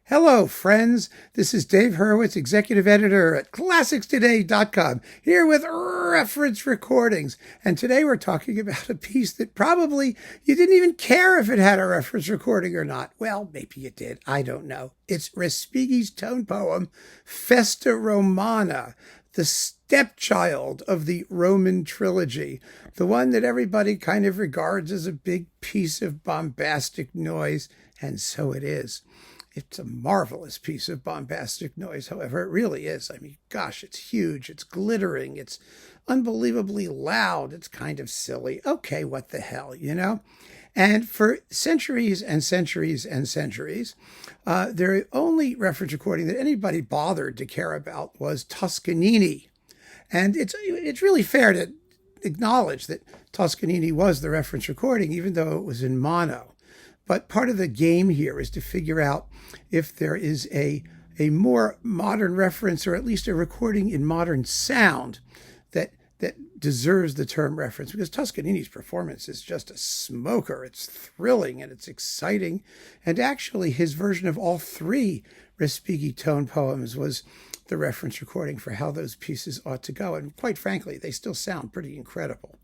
Hello, friends. This is Dave Hurwitz, executive editor at ClassicsToday.com, here with reference recordings. And today we're talking about a piece that probably you didn't even care if it had a reference recording or not. Well, maybe you did. I don't know. It's Respighi's tone poem, Feste Romane, the stepchild of the Roman trilogy, the one that everybody kind of regards as a big piece of bombastic noise, and so it is. It's a marvelous piece of bombastic noise, however, it really is. I mean, gosh, it's huge, it's glittering, it's unbelievably loud, it's kind of silly. Okay, what the hell, you know? And for centuries and centuries and centuries, the only reference recording that anybody bothered to care about was Toscanini. And it's really fair to acknowledge that Toscanini was the reference recording, even though it was in mono. But part of the game here is to figure out if there is a more modern reference, or at least a recording in modern sound that deserves the term reference, because Toscanini's performance is just a smoker. It's thrilling and it's exciting. And actually, his version of all three Respighi tone poems was the reference recording for how those pieces ought to go. And quite frankly, they still sound pretty incredible.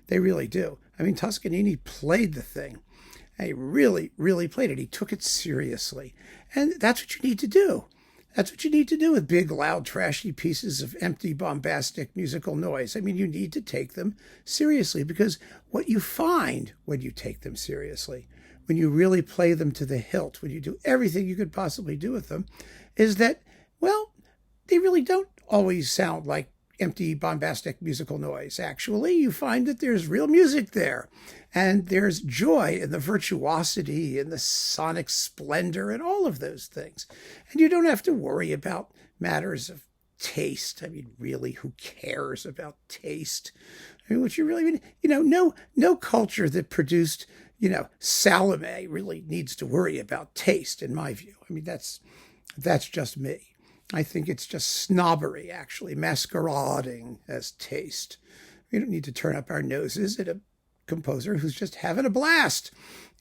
They really do. I mean, Toscanini played the thing. He really, really played it. He took it seriously. And that's what you need to do. That's what you need to do with big, loud, trashy pieces of empty, bombastic musical noise. I mean, you need to take them seriously, because what you find when you take them seriously, when you really play them to the hilt, when you do everything you could possibly do with them, is that, well, they really don't always sound like empty, bombastic musical noise. Actually, you find that there's real music there, and there's joy in the virtuosity and the sonic splendor and all of those things. And you don't have to worry about matters of taste. I mean, really, who cares about taste? I mean, what you really mean, no culture that produced, Salome really needs to worry about taste, in my view. I mean, that's just me. I think it's just snobbery, actually, masquerading as taste. We don't need to turn up our noses at a composer who's just having a blast,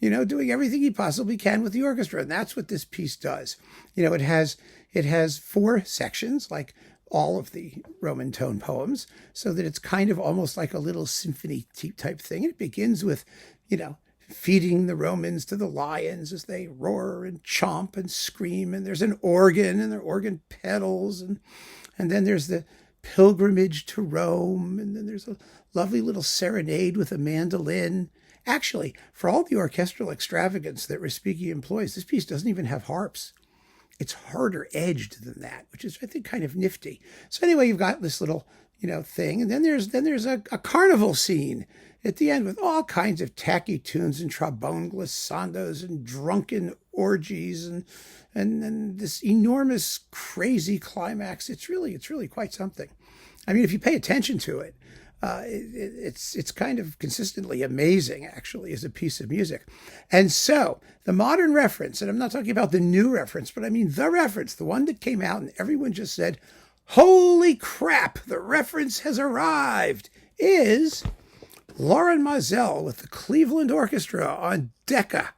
doing everything he possibly can with the orchestra. And that's what this piece does. It has four sections, like all of the Roman tone poems, so that it's kind of almost like a little symphony type thing. And it begins with, feeding the Romans to the lions as they roar and chomp and scream. And there's an organ, and there are organ pedals. And then there's the pilgrimage to Rome. And then there's a lovely little serenade with a mandolin. Actually, for all the orchestral extravagance that Respighi employs, this piece doesn't even have harps. It's harder edged than that, which is, I think, kind of nifty. So anyway, you've got this little, thing. And then there's a carnival scene at the end with all kinds of tacky tunes and trombone glissandos and drunken orgies and this enormous, crazy climax. It's really quite something. I mean, if you pay attention to it, it's kind of consistently amazing, actually, as a piece of music. And so the modern reference, and I'm not talking about the new reference, but I mean the reference, the one that came out and everyone just said, "Holy crap, the reference has arrived," is Lorin Maazel with the Cleveland Orchestra on Decca.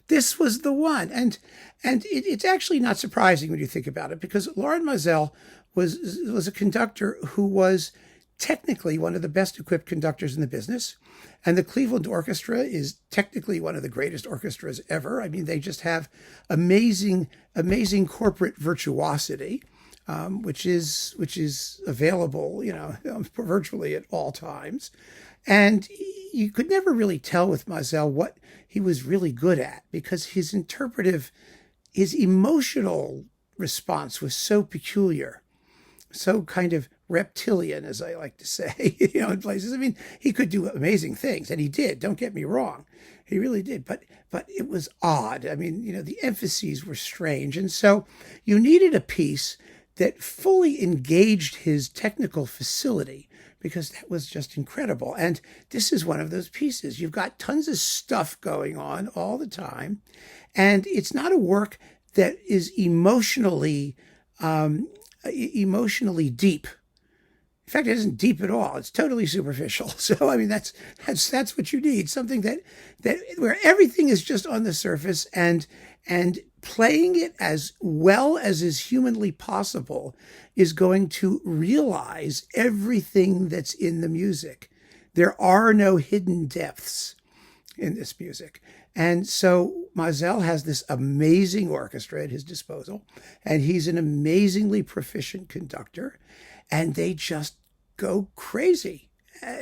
This was the one. And it's actually not surprising when you think about it, because Lorin Maazel was a conductor who was technically one of the best equipped conductors in the business. And the Cleveland Orchestra is technically one of the greatest orchestras ever. I mean, they just have amazing corporate virtuosity, which is available, virtually at all times. And you could never really tell with Maazel what he was really good at, because his emotional response was so peculiar, so kind of reptilian, as I like to say, in places. I mean, he could do amazing things, and he did. Don't get me wrong. He really did. But it was odd. I mean, the emphases were strange. And so you needed a piece that fully engaged his technical facility, because that was just incredible. And this is one of those pieces. You've got tons of stuff going on all the time, and it's not a work that is emotionally deep. In fact, it isn't deep at all. It's totally superficial. So, I mean, that's what you need. Something that where everything is just on the surface, and playing it as well as is humanly possible is going to realize everything that's in the music. There are no hidden depths in this music. And so Maazel has this amazing orchestra at his disposal, and he's an amazingly proficient conductor, and they just go crazy,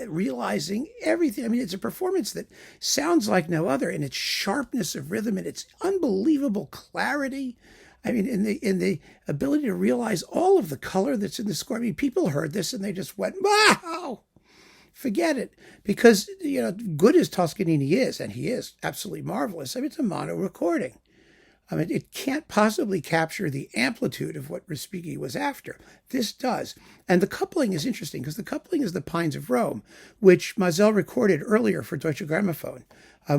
realizing everything. I mean, it's a performance that sounds like no other in its sharpness of rhythm and its unbelievable clarity. I mean, in the ability to realize all of the color that's in the score. I mean, people heard this and they just went, wow! Forget it. Because, good as Toscanini is, and he is absolutely marvelous, I mean, it's a mono recording. I mean, it can't possibly capture the amplitude of what Respighi was after. This does. And the coupling is interesting because the coupling is the Pines of Rome, which Maazel recorded earlier for Deutsche Grammophon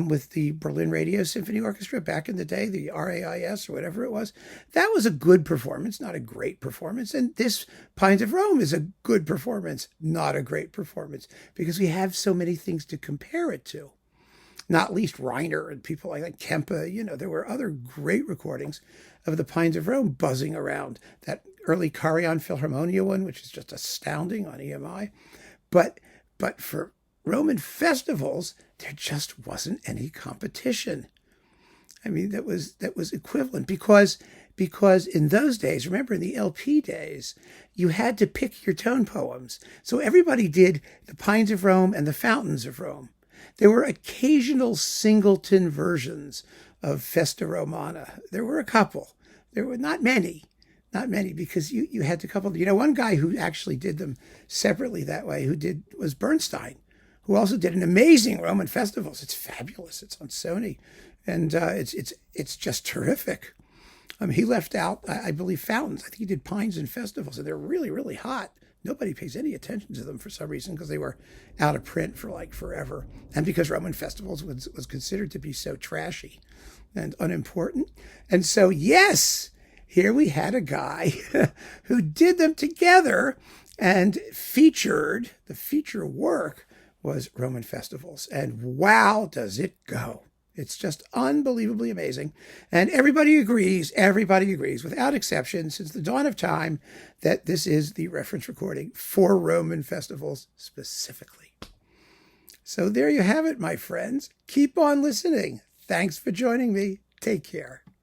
with the Berlin Radio Symphony Orchestra back in the day, the RAIS or whatever it was. That was a good performance, not a great performance. And this Pines of Rome is a good performance, not a great performance, because we have so many things to compare it to. Not least Reiner and people like Kempe. There were other great recordings of the Pines of Rome buzzing around. That early Carillon Philharmonia one, which is just astounding on EMI. But for Roman festivals, there just wasn't any competition. I mean, that was equivalent because in those days, remember in the LP days, you had to pick your tone poems. So everybody did the Pines of Rome and the Fountains of Rome. There were occasional singleton versions of Feste Romane. There were a couple. There were not many, because you had to couple. One guy who actually did them separately that way, was Bernstein, who also did an amazing Roman festivals. It's fabulous. It's on Sony, and it's just terrific. He left out, I believe, Fountains. I think he did Pines and Festivals, and they're really, really hot. Nobody pays any attention to them for some reason because they were out of print for forever. And because Roman festivals was considered to be so trashy and unimportant. And so, yes, here we had a guy who did them together and the feature work was Roman festivals. And wow, does it go. It's just unbelievably amazing. And everybody agrees, without exception, since the dawn of time, that this is the reference recording for Roman festivals specifically. So there you have it, my friends. Keep on listening. Thanks for joining me. Take care.